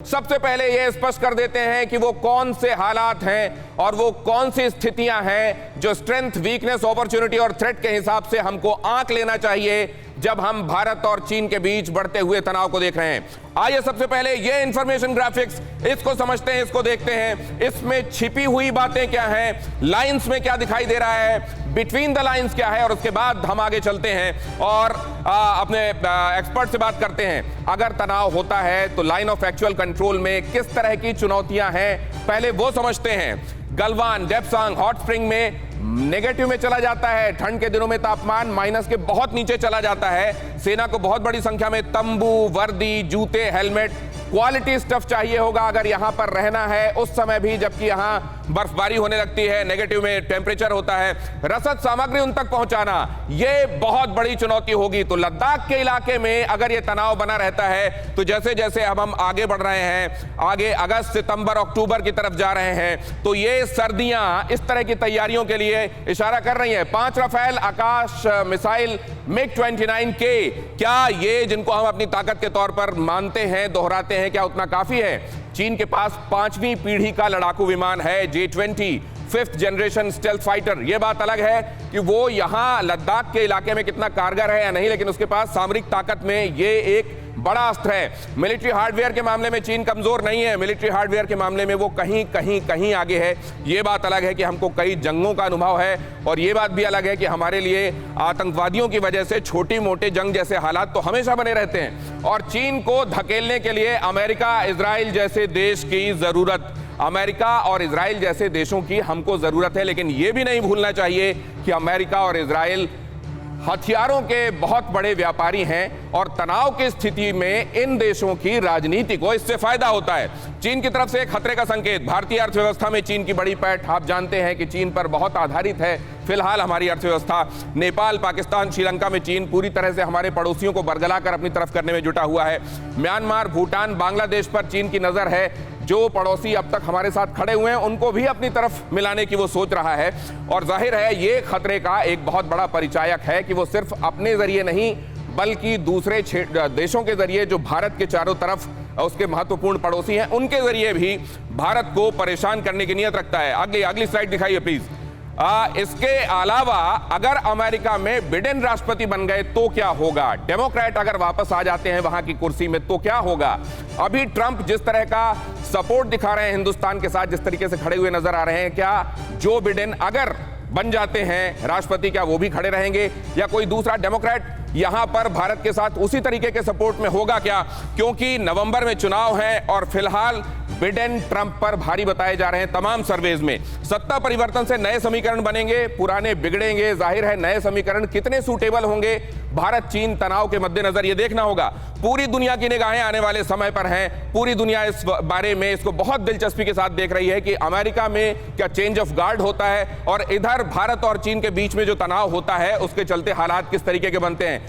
सबसे पहले यह स्पष्ट कर देते हैं कि वो कौन से हालात हैं और वो कौन सी स्थितियां हैं जो स्ट्रेंथ, वीकनेस, अपॉर्चुनिटी और थ्रेट के हिसाब से हमको आंक लेना चाहिए जब हम भारत और चीन के बीच बढ़ते हुए तनाव को देख रहे हैं। आइए सबसे पहले ये इंफॉर्मेशन ग्राफिक्स, इसको समझते हैं, इसको देखते हैं। इसमें छिपी हुई बातें क्या हैं, लाइंस में क्या दिखाई दे रहा है, बिटवीन द लाइंस क्या है, और उसके बाद हम आगे चलते हैं और अपने एक्सपर्ट से बात करते हैं। अगर तनाव होता है तो लाइन ऑफ एक्चुअल कंट्रोल में किस तरह की चुनौतियां हैं, पहले वो समझते हैं। गलवान, डेप्सांग, हॉट स्प्रिंग में नेगेटिव में चला जाता है। ठंड के दिनों में तापमान माइनस के बहुत नीचे चला जाता है। सेना को बहुत बड़ी संख्या में तंबू, वर्दी, जूते, हेलमेट, क्वालिटी स्टफ चाहिए होगा अगर यहां पर रहना है उस समय भी, जबकि यहां बर्फबारी होने लगती है, नेगेटिव में टेम्परेचर होता है। रसद सामग्री उन तक पहुंचाना यह बहुत बड़ी चुनौती होगी। तो लद्दाख के इलाके में अगर यह तनाव बना रहता है तो जैसे जैसे हम आगे बढ़ रहे हैं, आगे अगस्त, सितंबर, अक्टूबर की तरफ जा रहे हैं, तो ये सर्दियां इस तरह की तैयारियों के लिए इशारा कर रही है। 5 राफेल आकाश मिसाइल MiG-29K, क्या ये, जिनको हम अपनी ताकत के तौर पर मानते हैं, दोहराते हैं, क्या उतना काफी है? चीन के पास 5वीं पीढ़ी का लड़ाकू विमान है J-20, 5th generation stealth fighter. यह बात अलग है कि वो यहां लद्दाख के इलाके में कितना कारगर है या नहीं, लेकिन उसके पास सामरिक ताकत में ये एक बड़ा अस्त्र है। मिलिट्री हार्डवेयर के मामले में चीन कमजोर नहीं है, मिलिट्री हार्डवेयर के मामले में वो कहीं आगे है। ये बात अलग है कि हमको कई जंगों का अनुभव है, और ये बात भी अलग है कि हमारे लिए आतंकवादियों की वजह से छोटी मोटे जंग जैसे हालात तो हमेशा बने रहते हैं। और चीन को धकेलने के लिए अमेरिका, इजराइल जैसे देश की जरूरत, अमेरिका और इजराइल जैसे देशों की हमको जरूरत है। लेकिन यह भी नहीं भूलना चाहिए कि अमेरिका और इजराइल हथियारों के बहुत बड़े व्यापारी हैं, और तनाव की स्थिति में इन देशों की राजनीति को इससे फायदा होता है। चीन की तरफ से एक खतरे का संकेत। भारतीय अर्थव्यवस्था में चीन की बड़ी पैठ, आप जानते हैं कि चीन पर बहुत आधारित है फिलहाल हमारी अर्थव्यवस्था। नेपाल, पाकिस्तान, श्रीलंका में चीन पूरी तरह से हमारे पड़ोसियों को बरगलाकर अपनी तरफ करने में जुटा हुआ है। म्यांमार, भूटान, बांग्लादेश पर चीन की नजर है। जो पड़ोसी अब तक हमारे साथ खड़े हुए हैं उनको भी अपनी तरफ मिलाने की वो सोच रहा है, और जाहिर है ये खतरे का एक बहुत बड़ा परिचायक है कि वो सिर्फ अपने जरिए नहीं बल्कि दूसरे देशों के जरिए, जो भारत के चारों तरफ उसके महत्वपूर्ण पड़ोसी हैं, उनके जरिए भी भारत को परेशान करने की नीयत रखता है। अगली स्लाइड दिखाइए प्लीज। इसके अलावा अगर अमेरिका में बिडेन राष्ट्रपति बन गए तो क्या होगा? डेमोक्रेट अगर वापस आ जाते हैं वहां की कुर्सी में तो क्या होगा? अभी ट्रंप जिस तरह का सपोर्ट दिखा रहे हैं हिंदुस्तान के साथ, जिस तरीके से खड़े हुए नजर आ रहे हैं, क्या जो बिडेन अगर बन जाते हैं राष्ट्रपति, क्या वो भी खड़े रहेंगे, या कोई दूसरा डेमोक्रेट यहां पर भारत के साथ उसी तरीके के सपोर्ट में होगा क्या? क्योंकि नवंबर में चुनाव है और फिलहाल बिडेन ट्रंप पर भारी बताए जा रहे हैं तमाम सर्वेज में। सत्ता परिवर्तन से नए समीकरण बनेंगे, पुराने बिगड़ेंगे। जाहिर है नए समीकरण कितने सूटेबल होंगे भारत चीन तनाव के मद्देनजर, ये देखना होगा। पूरी दुनिया की निगाहें आने वाले समय पर हैं। पूरी दुनिया इस बारे में, इसको बहुत दिलचस्पी के साथ देख रही है कि अमेरिका में क्या चेंज ऑफ गार्ड होता है, और इधर भारत और चीन के बीच में जो तनाव होता है उसके चलते हालात किस तरीके के बनते हैं।